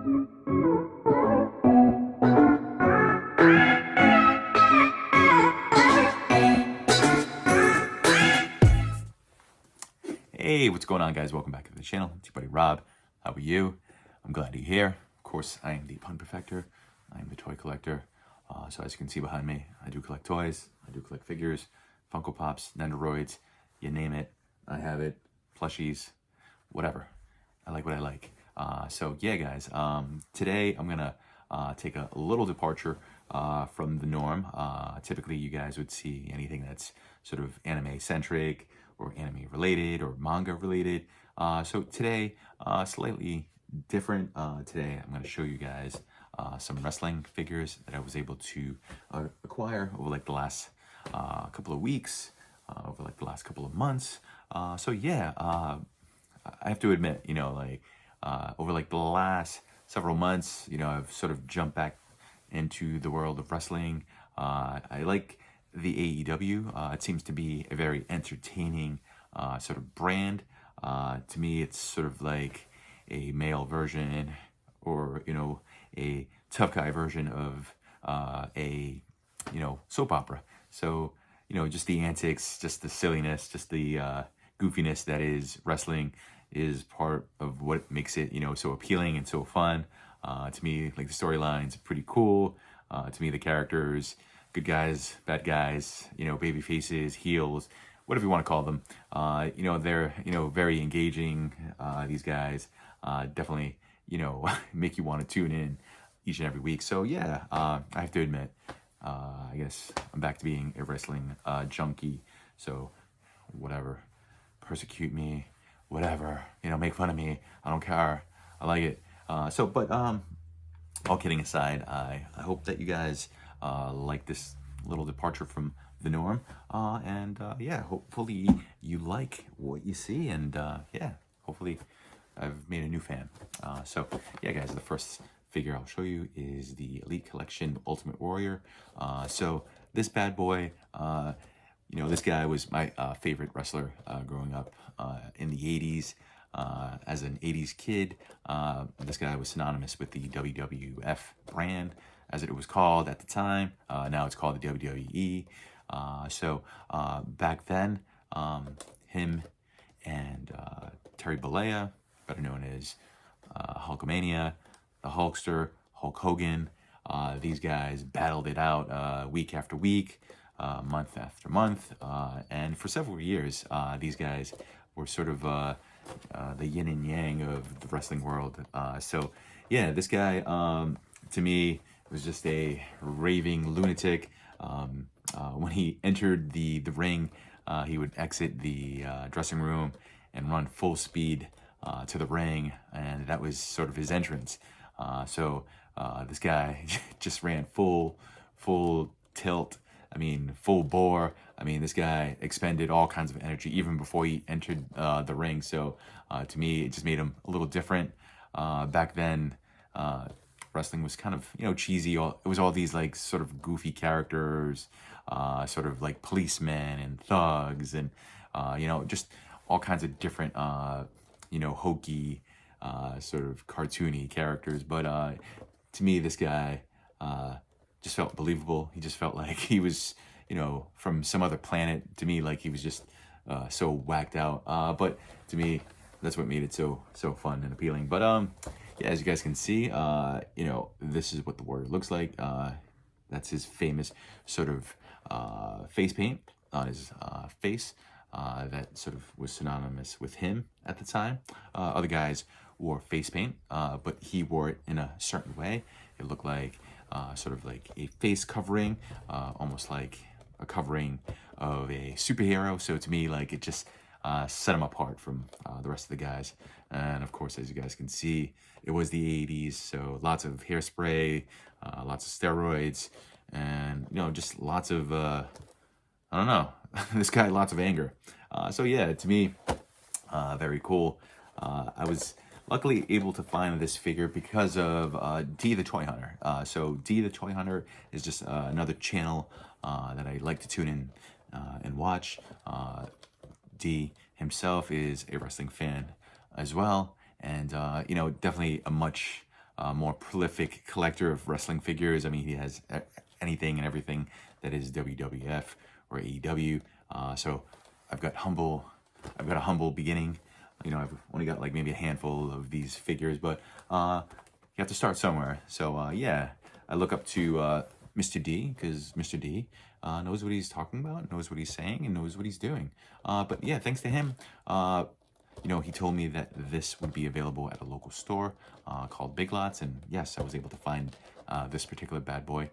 Hey, what's going on, guys? Welcome back to the channel. It's your buddy Rob. How are you? I'm glad you're here. Of course, I am the pun perfecter. I am the toy collector. So as you can see behind me, I do collect toys. I do collect figures, Funko Pops, Nendoroids, you name it. I have it. Plushies, whatever. I like what I like. So yeah, guys. Today I'm gonna take a little departure from the norm. Typically, you guys would see anything that's sort of anime-centric or anime related or manga related. So today, slightly different. Today I'm going to show you guys some wrestling figures that I was able to acquire over like the last couple of weeks, over like the last couple of months. So yeah, I have to admit, over like the last several months, I've sort of jumped back into the world of wrestling. I like the AEW. It seems to be a very entertaining sort of brand. To me, it's sort of like a male version or, a tough guy version of a, soap opera. So, just the antics, just the silliness, just the goofiness that is wrestling is part of what makes it, so appealing and so fun. To me, like the storylines are pretty cool. To me, the characters, good guys, bad guys, baby faces, heels, whatever you want to call them. They're, very engaging. These guys definitely, make you want to tune in each and every week. So yeah, I have to admit, I guess I'm back to being a wrestling junkie. So whatever, persecute me, whatever, make fun of me. I don't care. I like it. But all kidding aside, I hope that you guys like this little departure from the norm. Yeah, hopefully you like what you see. And yeah, hopefully I've made a new fan. So yeah, guys, the first figure I'll show you is the Elite Collection Ultimate Warrior. So this bad boy, this guy was my favorite wrestler growing up in the 80s. As an 80s kid, this guy was synonymous with the WWF brand, as it was called at the time. Now it's called the WWE. Back then, him and Terry Bollea, better known as Hulkamania, the Hulkster, Hulk Hogan, these guys battled it out week after week, month after month, and for several years, these guys were sort of the yin and yang of the wrestling world. So yeah, this guy, to me, was just a raving lunatic. When he entered the ring, he would exit the dressing room and run full speed to the ring, and that was sort of his entrance. This guy just ran full tilt. I mean, full bore. I mean, this guy expended all kinds of energy even before he entered the ring. So to me, it just made him a little different. Back then, wrestling was kind of, cheesy. It was all these like sort of goofy characters, sort of like policemen and thugs and, just all kinds of different, hokey, sort of cartoony characters. But to me, this guy just felt believable. He just felt like he was, from some other planet. To me, like he was just so whacked out. But to me, that's what made it so fun and appealing. But yeah, as you guys can see, this is what the warrior looks like. That's his famous sort of face paint on his face. That sort of was synonymous with him at the time. Other guys wore face paint, but he wore it in a certain way. It looked like sort of like a face covering, almost like a covering of a superhero. So to me, like it just set him apart from the rest of the guys. And of course, as you guys can see, it was the 80s, so lots of hairspray, lots of steroids, and just lots of I don't know, this guy, lots of anger. So yeah, to me, very cool. I was luckily able to find this figure because of D the Toy Hunter. So D the Toy Hunter is just another channel that I like to tune in and watch. D himself is a wrestling fan as well, and definitely a much more prolific collector of wrestling figures. I mean, he has anything and everything that is WWF or AEW. So I've got a humble beginning. You know, I've only got like maybe a handful of these figures, but you have to start somewhere. So yeah, I look up to Mr. D, because Mr. D knows what he's talking about, knows what he's saying, and knows what he's doing. But yeah, thanks to him, you know, he told me that this would be available at a local store called Big Lots, and yes, I was able to find this particular bad boy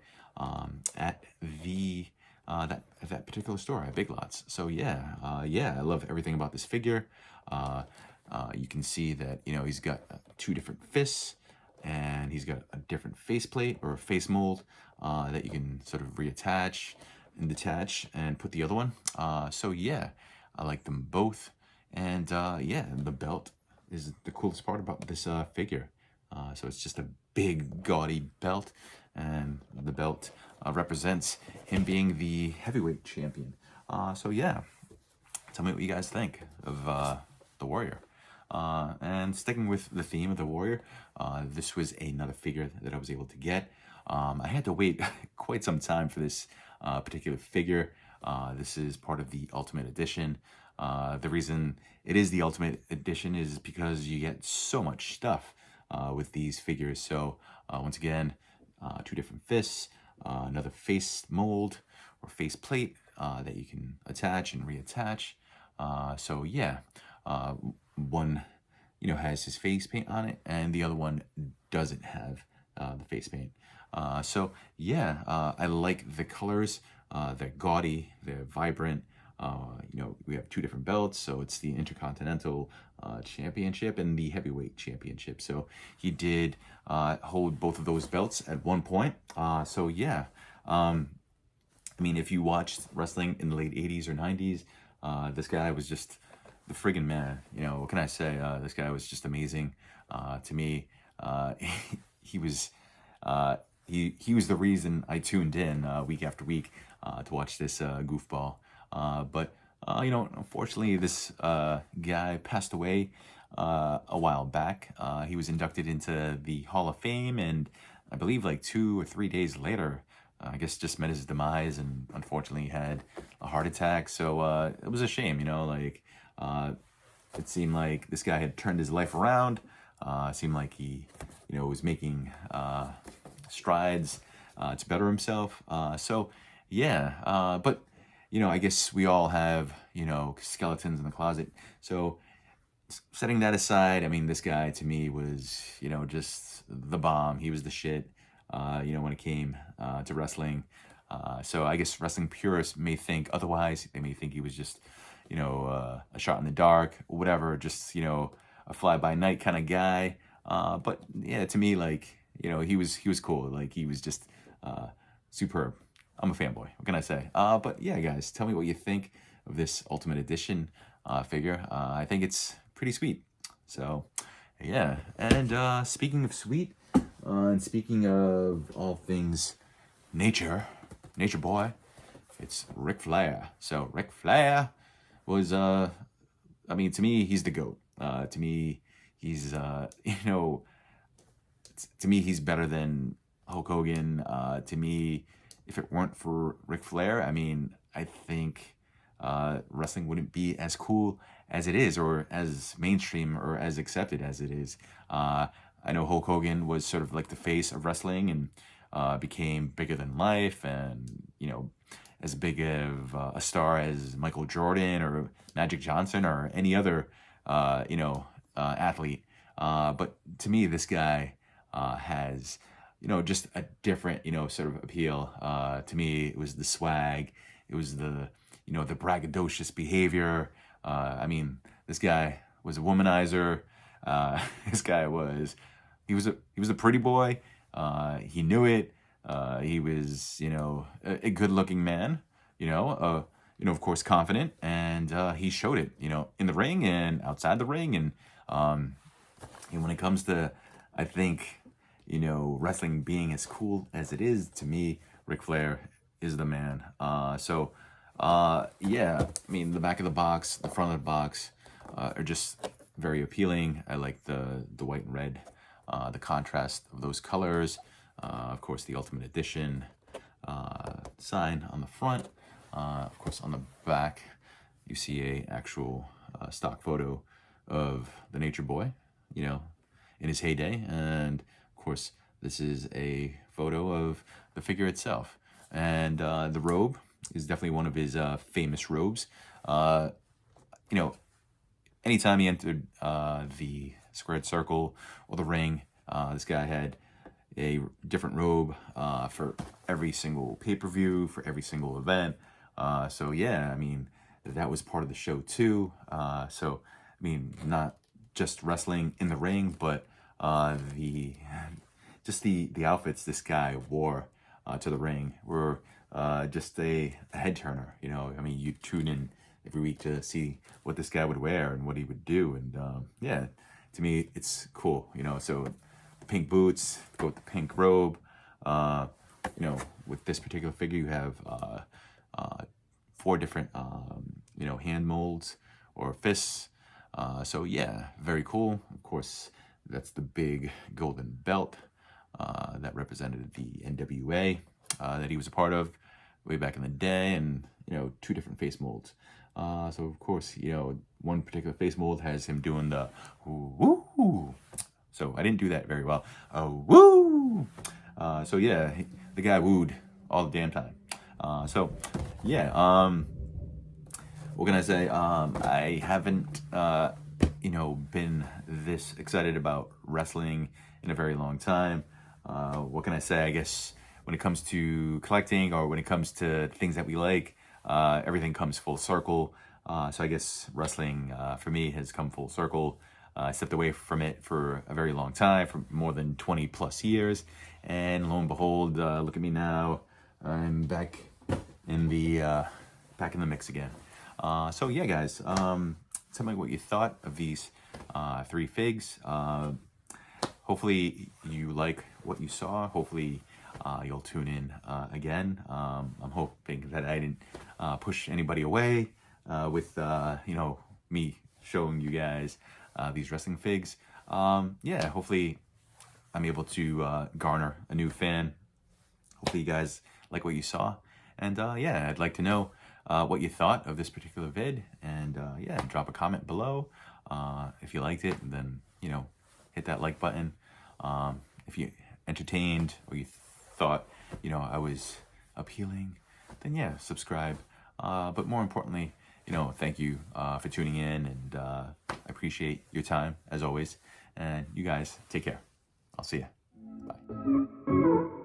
at the that particular store at Big Lots. So yeah, yeah, I love everything about this figure. You can see that, you know, he's got 2 different fists, and he's got a different faceplate or a face mold that you can sort of reattach and detach and put the other one. So yeah, I like them both. And yeah, the belt is the coolest part about this figure. So it's just a big, gaudy belt, and the belt represents him being the heavyweight champion. So yeah, tell me what you guys think of the Warrior. And sticking with the theme of the Warrior, this was another figure that I was able to get. I had to wait quite some time for this particular figure. This is part of the Ultimate Edition. The reason it is the Ultimate Edition is because you get so much stuff with these figures. So once again, 2 different fists, another face mold or face plate that you can attach and reattach. So yeah, one, you know, has his face paint on it, and the other one doesn't have the face paint. So yeah, I like the colors. They're gaudy, they're vibrant. You know, we have 2 different belts, so it's the Intercontinental Championship and the Heavyweight Championship. So he did hold both of those belts at one point. So yeah, I mean, if you watched wrestling in the late 80s or 90s, this guy was just the friggin' man. You know, what can I say? This guy was just amazing to me. He was he was the reason I tuned in week after week to watch this goofball. But you know, unfortunately, this guy passed away a while back. He was inducted into the Hall of Fame, and I believe like 2 or 3 days later, I guess just met his demise, and unfortunately had a heart attack. So it was a shame, you know, like it seemed like this guy had turned his life around. It seemed like he, you know, was making strides to better himself. So yeah, but you know, I guess we all have, you know, skeletons in the closet. So setting that aside, I mean, this guy to me was, you know, just the bomb. He was the shit, you know, when it came to wrestling. So I guess wrestling purists may think otherwise. They may think he was just, you know, a shot in the dark, or whatever, just, you know, a fly-by-night kind of guy. But yeah, to me, like, you know, he was cool. Like, he was just superb. I'm a fanboy. What can I say? But yeah, guys, tell me what you think of this Ultimate Edition figure. I think it's pretty sweet. So yeah, and speaking of sweet, and speaking of all things Nature Boy, it's Ric Flair. So Ric Flair was, I mean, to me, he's the GOAT. To me, he's, you know, to me, he's better than Hulk Hogan. To me, if it weren't for Ric Flair, I mean, I think wrestling wouldn't be as cool as it is, or as mainstream or as accepted as it is. I know Hulk Hogan was sort of like the face of wrestling, and became bigger than life, and, you know, as big of a star as Michael Jordan or Magic Johnson or any other, you know, athlete. But to me, this guy has, you know, just a different, you know, sort of appeal. To me, it was the swag. It was the, you know, the braggadocious behavior. I mean, this guy was a womanizer. This guy was, he was a pretty boy. He knew it. He was, you know, a good-looking man. You know, of course, confident, and he showed it. You know, in the ring and outside the ring, and when it comes to, I think, you know, wrestling being as cool as it is, to me, Ric Flair is the man. So yeah, I mean, the back of the box, the front of the box are just very appealing. I like the white and red the contrast of those colors. Of course, the Ultimate Edition sign on the front. Of course, on the back, you see a actual stock photo of the Nature Boy, you know, in his heyday. And of course, this is a photo of the figure itself. And the robe is definitely one of his famous robes. You know, anytime he entered the squared circle or the ring, this guy had a different robe for every single pay-per-view, for every single event. So yeah, I mean, that was part of the show too. So, I mean, not just wrestling in the ring, but the outfits this guy wore to the ring were just a head turner. You know, I mean, you tune in every week to see what this guy would wear and what he would do, and yeah, to me, it's cool. You know, so the pink boots go with the pink robe. You know, with this particular figure, you have 4 different you know, hand molds or fists. So yeah, very cool. Of course, that's the big golden belt that represented the NWA that he was a part of way back in the day, and you know, 2 different face molds. So of course, you know, one particular face mold has him doing the woo. So I didn't do that very well. Woo. So yeah, the guy wooed all the damn time. So yeah, what can I say? I haven't, you know, been this excited about wrestling in a very long time. What can I say? I guess when it comes to collecting, or when it comes to things that we like, everything comes full circle. So I guess wrestling for me has come full circle. I stepped away from it for a very long time, for more than 20 plus years. And lo and behold, look at me now. I'm back in the mix again. So yeah, guys, tell me what you thought of these 3 figs. Hopefully you like what you saw. Hopefully you'll tune in again. I'm hoping that I didn't push anybody away with you know, me showing you guys these wrestling figs. Yeah, hopefully I'm able to garner a new fan. Hopefully you guys like what you saw. And yeah, I'd like to know what you thought of this particular vid. And yeah, drop a comment below if you liked it. And then, you know, hit that like button. If you entertained, or you thought, you know, I was appealing, then yeah, subscribe. But more importantly, you know, thank you for tuning in, and I appreciate your time as always. And you guys take care. I'll see you. Bye.